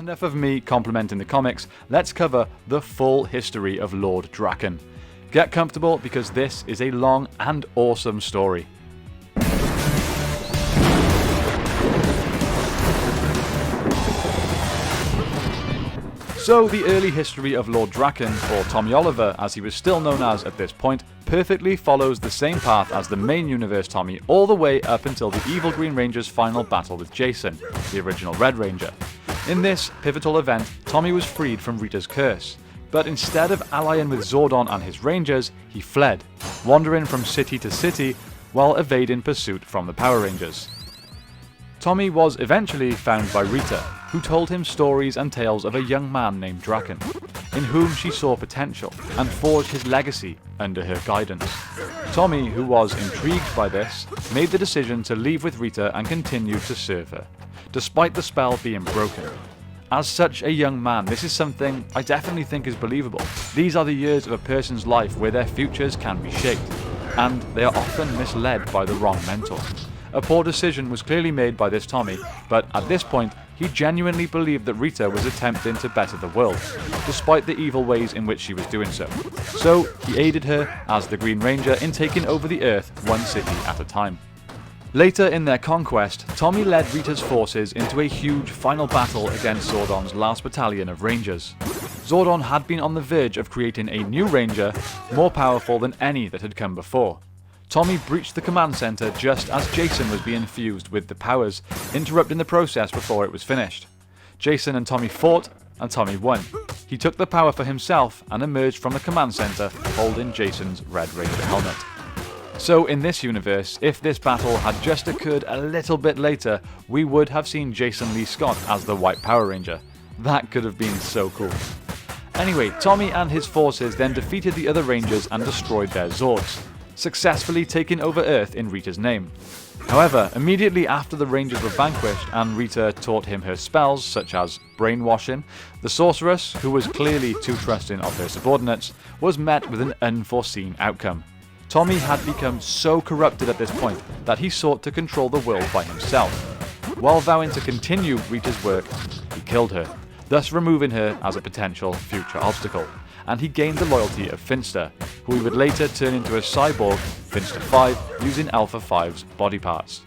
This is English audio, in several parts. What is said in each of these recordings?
Enough of me complimenting the comics, let's cover the full history of Lord Drakkon. Get comfortable because this is a long and awesome story. So the early history of Lord Drakkon, or Tommy Oliver as he was still known as at this point, perfectly follows the same path as the main universe Tommy all the way up until the evil Green Ranger's final battle with Jason, the original Red Ranger. In this pivotal event, Tommy was freed from Rita's curse, but instead of allying with Zordon and his Rangers, he fled, wandering from city to city while evading pursuit from the Power Rangers. Tommy was eventually found by Rita, who told him stories and tales of a young man named Drakkon, in whom she saw potential and forged his legacy under her guidance. Tommy, who was intrigued by this, made the decision to leave with Rita and continue to serve her, despite the spell being broken. As such a young man, this is something I definitely think is believable. These are the years of a person's life where their futures can be shaped, and they are often misled by the wrong mentor. A poor decision was clearly made by this Tommy, but at this point, he genuinely believed that Rita was attempting to better the world, despite the evil ways in which she was doing so. So, he aided her, as the Green Ranger, in taking over the Earth one city at a time. Later in their conquest, Tommy led Rita's forces into a huge final battle against Zordon's last battalion of Rangers. Zordon had been on the verge of creating a new Ranger, more powerful than any that had come before. Tommy breached the command center just as Jason was being fused with the powers, interrupting the process before it was finished. Jason and Tommy fought, and Tommy won. He took the power for himself and emerged from the command center holding Jason's Red Ranger helmet. So in this universe, if this battle had just occurred a little bit later, we would have seen Jason Lee Scott as the White Power Ranger. That could have been so cool. Anyway, Tommy and his forces then defeated the other Rangers and destroyed their Zords, successfully taking over Earth in Rita's name. However, immediately after the Rangers were vanquished and Rita taught him her spells such as brainwashing, the sorceress, who was clearly too trusting of her subordinates, was met with an unforeseen outcome. Tommy had become so corrupted at this point that he sought to control the world by himself. While vowing to continue Rita's work, he killed her, thus removing her as a potential future obstacle, and he gained the loyalty of Finster, who he would later turn into a cyborg, Finster 5, using Alpha 5's body parts.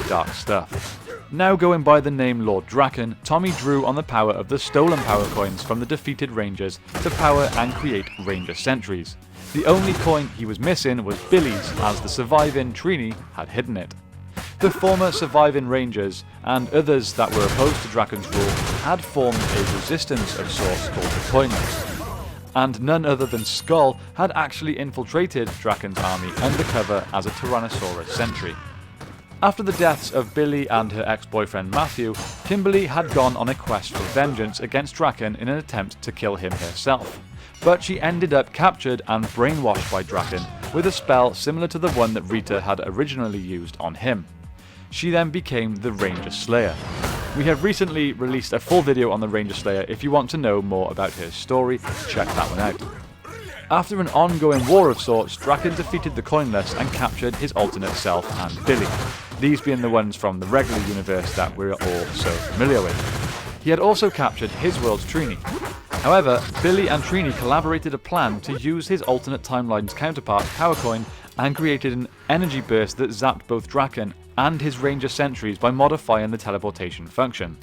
Dark stuff. Now going by the name Lord Drakkon, Tommy drew on the power of the stolen power coins from the defeated Rangers to power and create Ranger sentries. The only coin he was missing was Billy's, as the surviving Trini had hidden it. The former surviving Rangers, and others that were opposed to Drakkon's rule, had formed a resistance of sorts called the Coinless, and none other than Skull had actually infiltrated Drakkon's army undercover as a Tyrannosaurus sentry. After the deaths of Billy and her ex-boyfriend Matthew, Kimberly had gone on a quest for vengeance against Drakkon in an attempt to kill him herself. But she ended up captured and brainwashed by Drakkon with a spell similar to the one that Rita had originally used on him. She then became the Ranger Slayer. We have recently released a full video on the Ranger Slayer. If you want to know more about her story, check that one out. After an ongoing war of sorts, Drakkon defeated the Coinless and captured his alternate self and Billy, these being the ones from the regular universe that we're all so familiar with. He had also captured his world's Trini. However, Billy and Trini collaborated a plan to use his alternate timeline's counterpart, Power Coin, and created an energy burst that zapped both Drakkon and his Ranger sentries by modifying the teleportation function.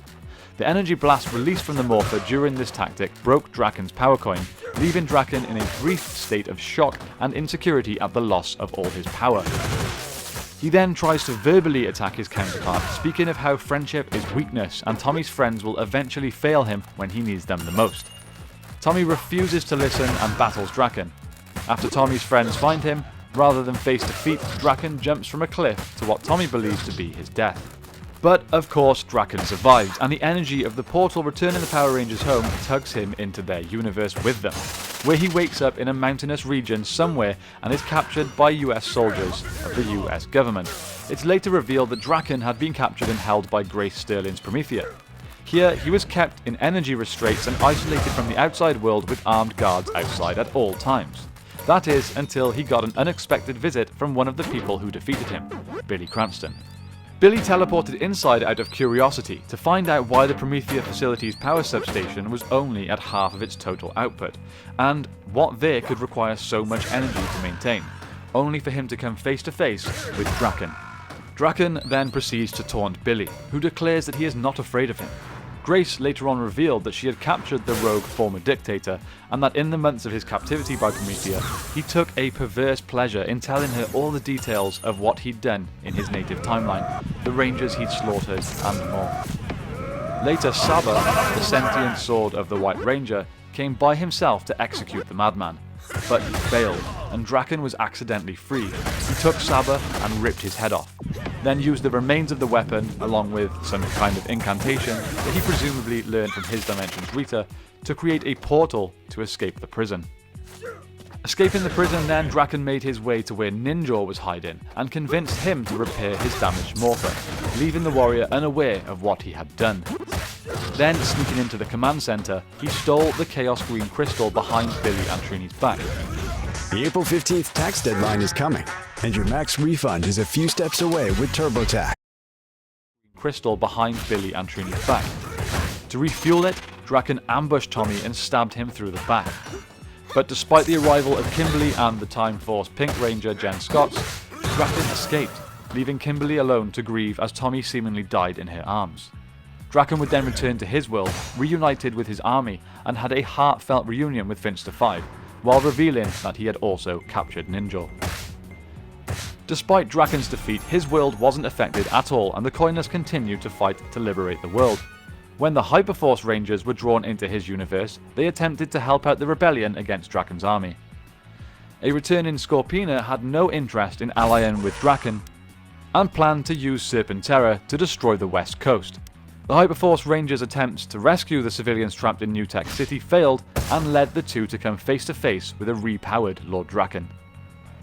The energy blast released from the Morpher during this tactic broke Drakkon's Power Coin, leaving Drakkon in a brief state of shock and insecurity at the loss of all his power. He then tries to verbally attack his counterpart, speaking of how friendship is weakness and Tommy's friends will eventually fail him when he needs them the most. Tommy refuses to listen and battles Drakkon. After Tommy's friends find him, rather than face defeat, Drakkon jumps from a cliff to what Tommy believes to be his death. But of course Drakkon survives, and the energy of the portal returning the Power Rangers home tugs him into their universe with them, where he wakes up in a mountainous region somewhere and is captured by US soldiers of the US government. It's later revealed that Drakkon had been captured and held by Grace Sterling's Promethea. Here, he was kept in energy restraints and isolated from the outside world with armed guards outside at all times. That is, until he got an unexpected visit from one of the people who defeated him, Billy Cranston. Billy teleported inside out of curiosity to find out why the Promethea facility's power substation was only at half of its total output, and what there could require so much energy to maintain, only for him to come face to face with Drakkon. Drakkon then proceeds to taunt Billy, who declares that he is not afraid of him. Grace later on revealed that she had captured the rogue former dictator, and that in the months of his captivity by Promethea, he took a perverse pleasure in telling her all the details of what he'd done in his native timeline, the rangers he'd slaughtered, and more. Later, Saba, the sentient sword of the White Ranger, came by himself to execute the madman, but he failed, and Drakkon was accidentally freed. He took Saba and ripped his head off, then used the remains of the weapon, along with some kind of incantation that he presumably learned from his dimension's Rita, to create a portal to escape the prison. Escaping the prison, then, Drakkon made his way to where Ninja was hiding and convinced him to repair his damaged morpher, leaving the warrior unaware of what he had done. Then, sneaking into the command center, he stole the Chaos Green crystal behind Billy and Trini's back. The April 15th tax deadline is coming, and your max refund is a few steps away with TurboTax. Crystal behind Billy and Trini's back. To refuel it, Drakkon ambushed Tommy and stabbed him through the back. But despite the arrival of Kimberly and the Time Force Pink Ranger Jen Scott, Drakkon escaped, leaving Kimberly alone to grieve as Tommy seemingly died in her arms. Drakkon would then return to his world, reunited with his army, and had a heartfelt reunion with Finster 5, while revealing that he had also captured Ninja. Despite Drakkon's defeat, his world wasn't affected at all, and the Coiners continued to fight to liberate the world. When the Hyperforce Rangers were drawn into his universe, they attempted to help out the rebellion against Drakkon's army. A returning Scorpina had no interest in allying with Drakkon, and planned to use Serpentera to destroy the West Coast. The Hyperforce Rangers' attempts to rescue the civilians trapped in New Tech City failed, and led the two to come face to face with a repowered Lord Drakkon.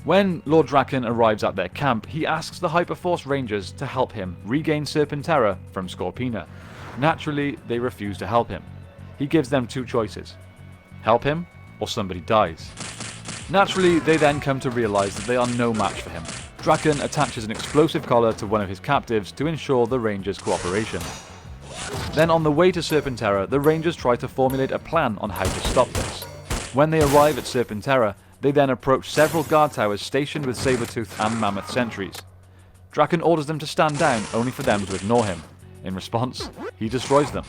When Lord Drakkon arrives at their camp, he asks the Hyperforce Rangers to help him regain Serpentera from Scorpina. Naturally, they refuse to help him. He gives them two choices: help him, or somebody dies. Naturally, they then come to realize that they are no match for him. Drakkon attaches an explosive collar to one of his captives to ensure the Rangers' cooperation. Then on the way to Serpentera, the Rangers try to formulate a plan on how to stop this. When they arrive at Serpentera, they then approach several guard towers stationed with Sabretooth and Mammoth sentries. Drakkon orders them to stand down, only for them to ignore him. In response, he destroys them.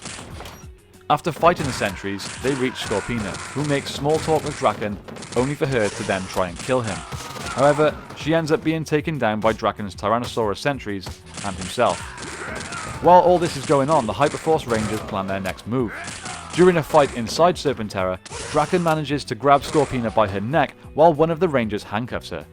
After fighting the sentries, they reach Scorpina, who makes small talk with Drakkon, only for her to then try and kill him. However, she ends up being taken down by Drakkon's Tyrannosaurus sentries and himself. While all this is going on, the Hyperforce Rangers plan their next move. During a fight inside Serpentera, Drakkon manages to grab Scorpina by her neck while one of the Rangers handcuffs her.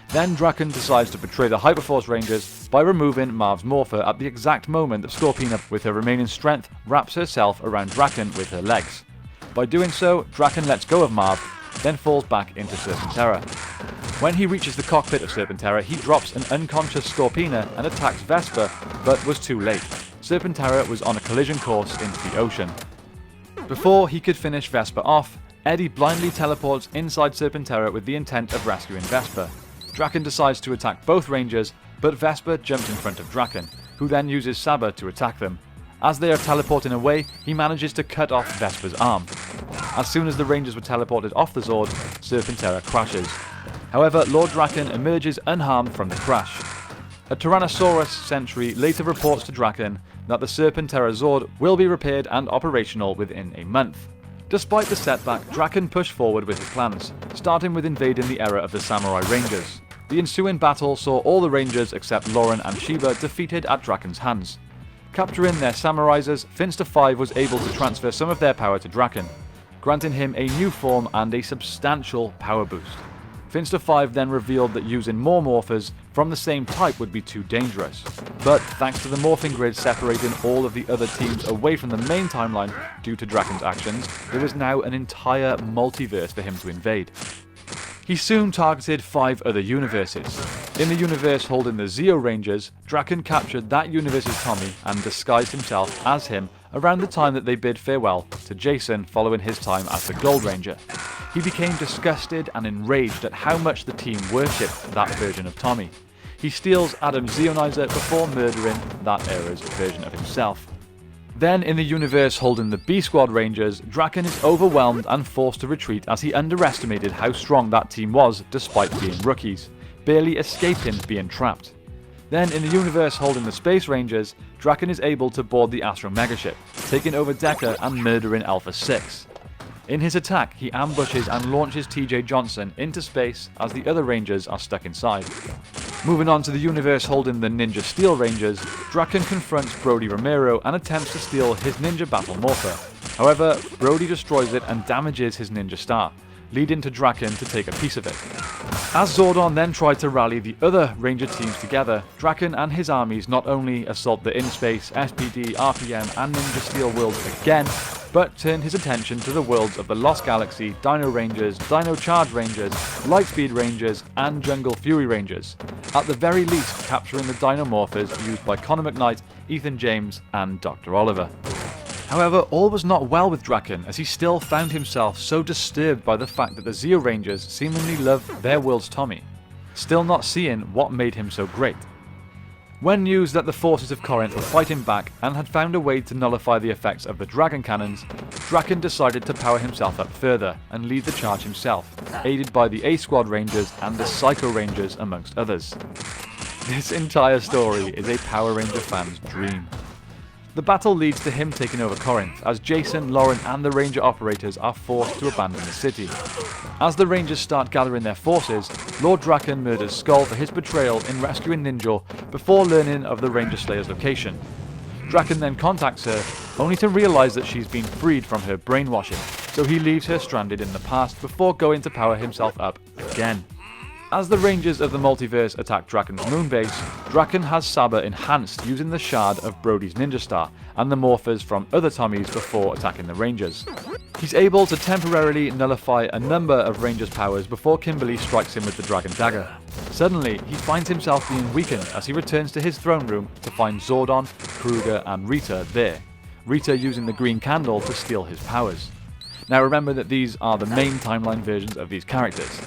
Then Drakkon decides to betray the Hyperforce Rangers by removing Marv's morpher at the exact moment that Scorpina, with her remaining strength, wraps herself around Drakkon with her legs. By doing so, Drakkon lets go of Marv, then falls back into Serpentera. When he reaches the cockpit of Serpentera, he drops an unconscious Scorpina and attacks Vesper, but was too late. Serpentera was on a collision course into the ocean. Before he could finish Vesper off, Eddie blindly teleports inside Serpentera with the intent of rescuing Vesper. Drakkon decides to attack both Rangers, but Vesper jumps in front of Drakkon, who then uses Saba to attack them. As they are teleporting away, he manages to cut off Vesper's arm. As soon as the Rangers were teleported off the Zord, Serpentera crashes. However, Lord Drakkon emerges unharmed from the crash. A Tyrannosaurus sentry later reports to Drakkon that the Serpentera Zord will be repaired and operational within a month. Despite the setback, Drakkon pushed forward with his plans, starting with invading the era of the Samurai Rangers. The ensuing battle saw all the Rangers except Lauren and Sheba defeated at Drakkon's hands. Capturing their Samurizers, Finster 5 was able to transfer some of their power to Drakkon, granting him a new form and a substantial power boost. Finster 5 then revealed that using more morphers from the same type would be too dangerous. But thanks to the morphing grid separating all of the other teams away from the main timeline due to Drakkon's actions, there was now an entire multiverse for him to invade. He soon targeted 5 other universes. In the universe holding the Zeo Rangers, Drakkon captured that universe's Tommy and disguised himself as him around the time that they bid farewell to Jason following his time as the Gold Ranger. He became disgusted and enraged at how much the team worshipped that version of Tommy. He steals Adam's Zeonizer before murdering that era's version of himself. Then, in the universe holding the B Squad Rangers, Drakkon is overwhelmed and forced to retreat as he underestimated how strong that team was despite being rookies, barely escaping being trapped. Then, in the universe holding the Space Rangers, Drakkon is able to board the Astro Megaship, taking over Decker and murdering Alpha 6. In his attack, he ambushes and launches TJ Johnson into space as the other Rangers are stuck inside. Moving on to the universe holding the Ninja Steel Rangers, Drakkon confronts Brody Romero and attempts to steal his Ninja Battle Morpher. However, Brody destroys it and damages his Ninja Star, leading to Drakkon to take a piece of it. As Zordon then tried to rally the other Ranger teams together, Drakkon and his armies not only assault the In-Space, SPD, RPM and Ninja Steel worlds again, but turn his attention to the worlds of the Lost Galaxy, Dino Rangers, Dino Charge Rangers, Lightspeed Rangers, and Jungle Fury Rangers, at the very least capturing the Dino Morphers used by Connor McKnight, Ethan James, and Dr. Oliver. However, all was not well with Drakkon, as he still found himself so disturbed by the fact that the Zeo Rangers seemingly loved their world's Tommy, still not seeing what made him so great. When news that the forces of Corinth were fighting back and had found a way to nullify the effects of the Dragon Cannons, Drakkon decided to power himself up further and lead the charge himself, aided by the A Squad Rangers and the Psycho Rangers amongst others. This entire story is a Power Ranger fan's dream. The battle leads to him taking over Corinth, as Jason, Lauren and the Ranger operators are forced to abandon the city. As the Rangers start gathering their forces, Lord Drakkon murders Skull for his betrayal in rescuing Ninja before learning of the Ranger Slayer's location. Drakkon then contacts her, only to realise that she's been freed from her brainwashing, so he leaves her stranded in the past before going to power himself up again. As the Rangers of the multiverse attack Drakkon's moonbase, Drakkon has Saba enhanced using the shard of Brody's Ninja Star and the morphers from other Tommies before attacking the Rangers. He's able to temporarily nullify a number of Rangers' powers before Kimberly strikes him with the Dragon Dagger. Suddenly, he finds himself being weakened as he returns to his throne room to find Zordon, Kruger and Rita there, Rita using the green candle to steal his powers. Now remember that these are the main timeline versions of these characters.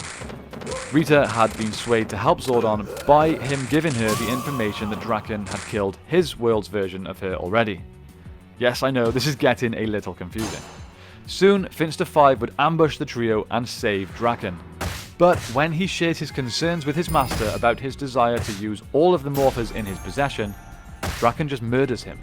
Rita had been swayed to help Zordon by him giving her the information that Drakkon had killed his world's version of her already. Yes, I know, this is getting a little confusing. Soon, Finster 5 would ambush the trio and save Drakkon. But when he shares his concerns with his master about his desire to use all of the morphers in his possession, Drakkon just murders him,